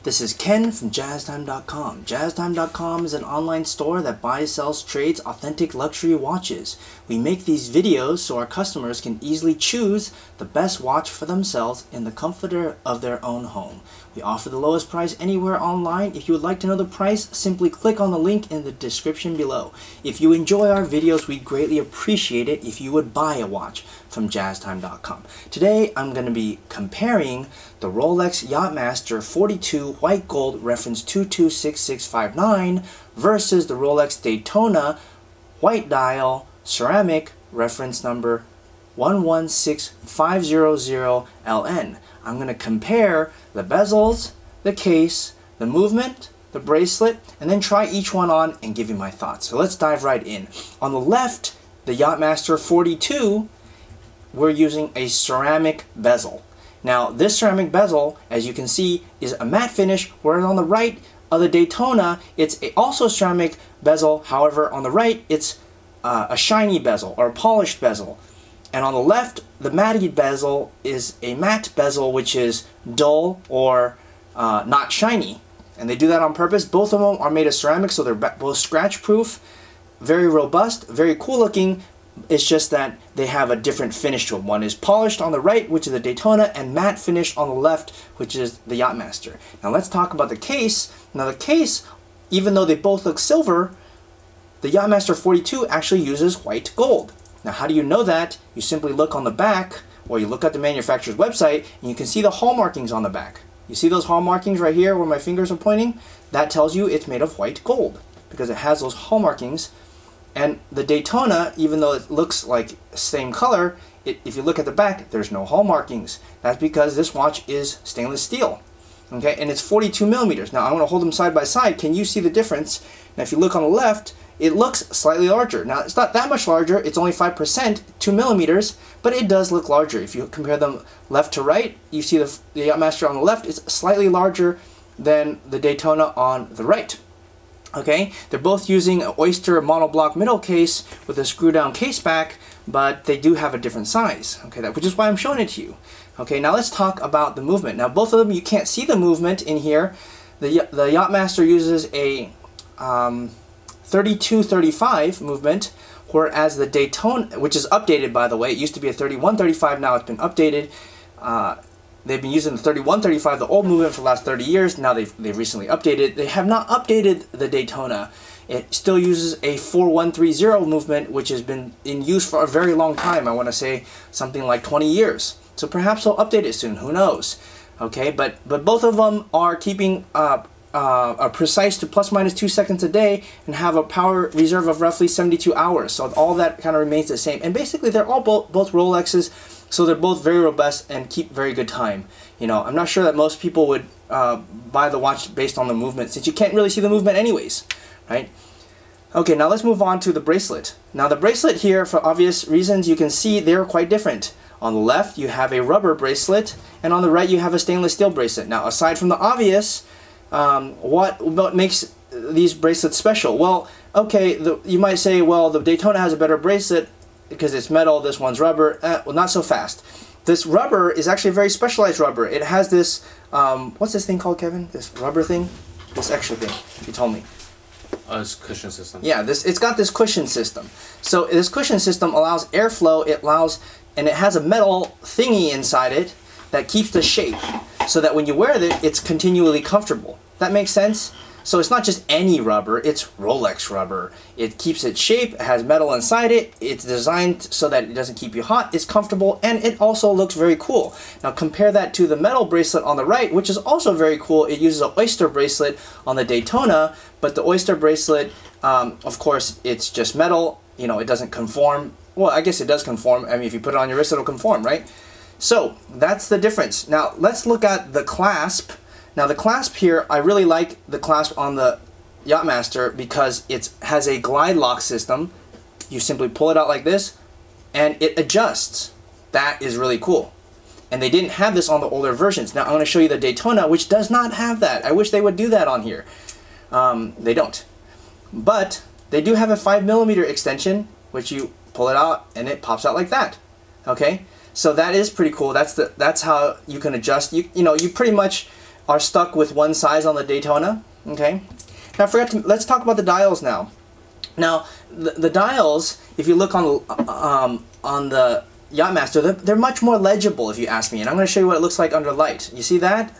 This is Ken from JazzTime.com. JazzTime.com is an online store that buys, sells, trades authentic luxury watches. We make these videos so our customers can easily choose the best watch for themselves in the comfort of their own home. We offer the lowest price anywhere online. If you would like to know the price, simply click on the link in the description below. If you enjoy our videos, we'd greatly appreciate it if you would buy a watch from JazzTime.com. Today, I'm going to be comparing the Rolex Yacht-Master 42 white gold reference 226659 versus the Rolex Daytona white dial ceramic reference number 116500LN. I'm going to compare the bezels, the case, the movement, the bracelet, and then try each one on and give you my thoughts. So let's dive right in. On the left, the Yacht-Master 42, we're using a ceramic bezel. Now this ceramic bezel, as you can see, is a matte finish, whereas on the right of the Daytona, it's also ceramic bezel. However, on the right, it's a shiny bezel or a polished bezel. And on the left, the matted bezel is a matte bezel, which is dull or not shiny. And they do that on purpose. Both of them are made of ceramic, so they're both scratch proof, very robust, very cool looking. It's just that they have a different finish to them. One is polished on the right, which is the Daytona, and matte finish on the left, which is the Yacht-Master. Now let's talk about the case. Now the case, even though they both look silver, the Yacht-Master 42 actually uses white gold. Now how do you know that? You simply look on the back, or you look at the manufacturer's website, and you can see the hall markings on the back. You see those hall markings right here where my fingers are pointing? That tells you it's made of white gold, because it has those hall markings. And the Daytona, even though it looks like same color, if you look at the back, there's no hall markings. That's because this watch is stainless steel. Okay, and it's 42 millimeters. Now I'm going to hold them side by side. Can you see the difference? Now if you look on the left, it looks slightly larger. Now it's not that much larger, it's only 5%, 2 millimeters, but it does look larger. If you compare them left to right, you see the Yacht-Master on the left is slightly larger than the Daytona on the right. Okay, they're both using an Oyster monoblock middle case with a screw down case back, but they do have a different size. Okay, which is why I'm showing it to you. Okay, now let's talk about the movement. Now both of them, you can't see the movement in here. The Yacht-Master uses a 32-35 movement, whereas the Daytona, which is updated by the way, it used to be a 31-35, now it's been updated. They've been using the 31-35, the old movement, for the last 30 years. Now they've recently updated. They have not updated the Daytona. It still uses a 4130 movement, which has been in use for a very long time. I want to say something like 20 years. So perhaps they'll update it soon. Who knows? Okay, but both of them are keeping a precise to plus minus 2 seconds a day and have a power reserve of roughly 72 hours. So all that kind of remains the same. And basically, they're all both Rolexes. So they're both very robust and keep very good time. You know, I'm not sure that most people would buy the watch based on the movement, since you can't really see the movement anyways, right? Okay, now let's move on to the bracelet. Now the bracelet here, for obvious reasons, you can see they're quite different. On the left, you have a rubber bracelet, and on the right, you have a stainless steel bracelet. Now, aside from the obvious, what makes these bracelets special? Well, okay, you might say, well, the Daytona has a better bracelet because it's metal, this one's rubber. Well, not so fast. This rubber is actually a very specialized rubber. It has this, what's this thing called, Kevin? This rubber thing? This extra thing, you told me. It's cushion system. Yeah, it's got this cushion system. So this cushion system allows airflow, and it has a metal thingy inside it that keeps the shape, so that when you wear it, it's continually comfortable. That makes sense? So it's not just any rubber, it's Rolex rubber. It keeps its shape, it has metal inside it, it's designed so that it doesn't keep you hot, it's comfortable, and it also looks very cool. Now compare that to the metal bracelet on the right, which is also very cool. It uses an Oyster bracelet on the Daytona, but the Oyster bracelet, of course, it's just metal, you know, it doesn't conform. Well, I guess it does conform. I mean, if you put it on your wrist, it'll conform, right? So that's the difference. Now let's look at the clasp. Now the clasp here, I really like the clasp on the Yacht-Master because it has a glide lock system. You simply pull it out like this and it adjusts. That is really cool. And they didn't have this on the older versions. Now I'm going to show you the Daytona, which does not have that. I wish they would do that on here. They don't. But they do have a 5mm extension, which you pull it out and it pops out like that. Okay? So that is pretty cool. That's how you can adjust. You know, you pretty much are stuck with one size on the Daytona. Okay. Now let's talk about the dials now. Now the dials, if you look on the Yacht-Master, they're much more legible if you ask me, and I'm going to show you what it looks like under light. You see that?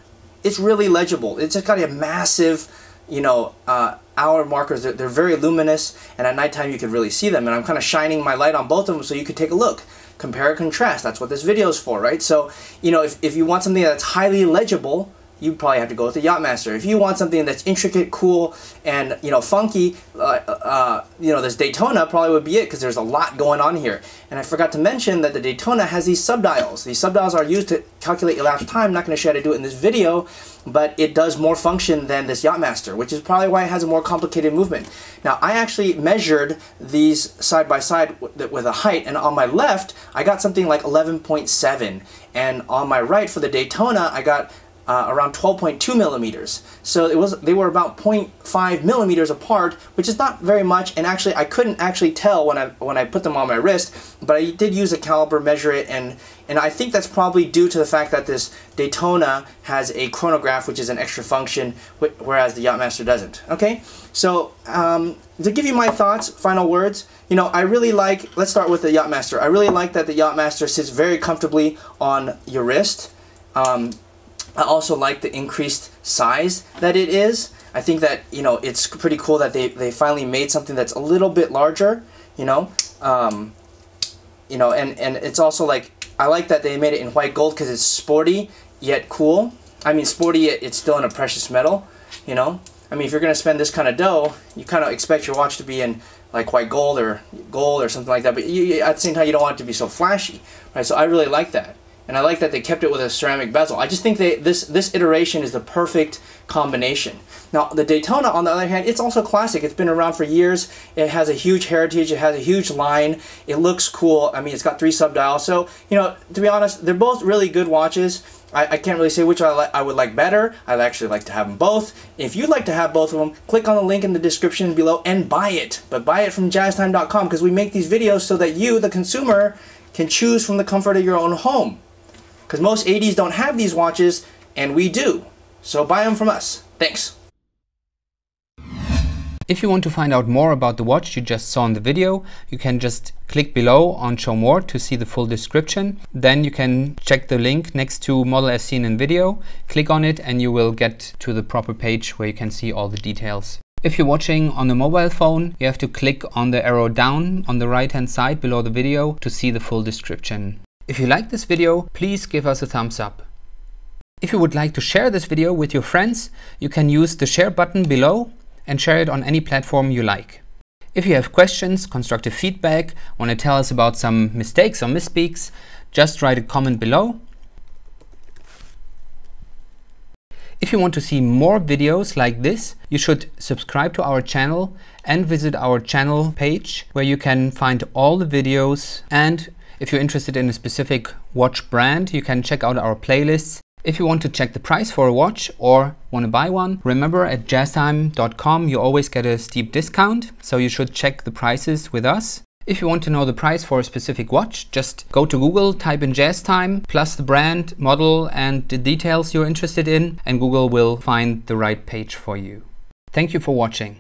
It's really legible. It's just got a massive, you know, hour markers. They're very luminous, and at nighttime you can really see them. And I'm kind of shining my light on both of them so you could take a look. Compare and contrast. That's what this video is for, right? So, you know, if you want something that's highly legible, you probably have to go with the Yacht-Master. If you want something that's intricate, cool, and, you know, funky, you know, this Daytona probably would be it, because there's a lot going on here. And I forgot to mention that the Daytona has these subdials. These subdials are used to calculate elapsed time. I'm not going to show you how to do it in this video, but it does more function than this Yacht-Master, which is probably why it has a more complicated movement. Now, I actually measured these side by side with a height, and on my left, I got something like 11.7, and on my right for the Daytona, I got around 12.2 millimeters. So they were about 0.5 millimeters apart, which is not very much. And actually, I couldn't actually tell when I put them on my wrist, but I did use a caliper, measure it, and I think that's probably due to the fact that this Daytona has a chronograph, which is an extra function, whereas the Yacht-Master doesn't. Okay, so to give you my thoughts, final words, you know, I really like. Let's start with the Yacht-Master. I really like that the Yacht-Master sits very comfortably on your wrist. I also like the increased size that it is. I think that, you know, it's pretty cool that they finally made something that's a little bit larger, you know. And it's also like, I like that they made it in white gold because it's sporty yet cool. I mean, sporty yet it's still in a precious metal, you know. I mean, if you're going to spend this kind of dough, you kind of expect your watch to be in like white gold or something like that. But at the same time, you don't want it to be so flashy, right? So I really like that. And I like that they kept it with a ceramic bezel. I just think this iteration is the perfect combination. Now, the Daytona, on the other hand, it's also classic. It's been around for years. It has a huge heritage. It has a huge line. It looks cool. I mean, it's got 3 subdials. So, you know, to be honest, they're both really good watches. I can't really say which I would like better. I'd actually like to have them both. If you'd like to have both of them, click on the link in the description below and buy it. But buy it from jazztime.com, because we make these videos so that you, the consumer, can choose from the comfort of your own home. Because most 80s don't have these watches, and we do. So buy them from us. Thanks. If you want to find out more about the watch you just saw in the video, you can just click below on Show More to see the full description. Then you can check the link next to Model as seen in video, click on it, and you will get to the proper page where you can see all the details. If you're watching on a mobile phone, you have to click on the arrow down on the right hand side below the video to see the full description. If you like this video, please give us a thumbs up. If you would like to share this video with your friends, you can use the share button below and share it on any platform you like. If you have questions, constructive feedback, want to tell us about some mistakes or misspeaks, just write a comment below. If you want to see more videos like this, you should subscribe to our channel and visit our channel page where you can find all the videos. And if you're interested in a specific watch brand, you can check out our playlists. If you want to check the price for a watch or want to buy one, remember at jazztime.com you always get a steep discount, so you should check the prices with us. If you want to know the price for a specific watch, just go to Google, type in JazzTime, plus the brand, model, and the details you're interested in, and Google will find the right page for you. Thank you for watching.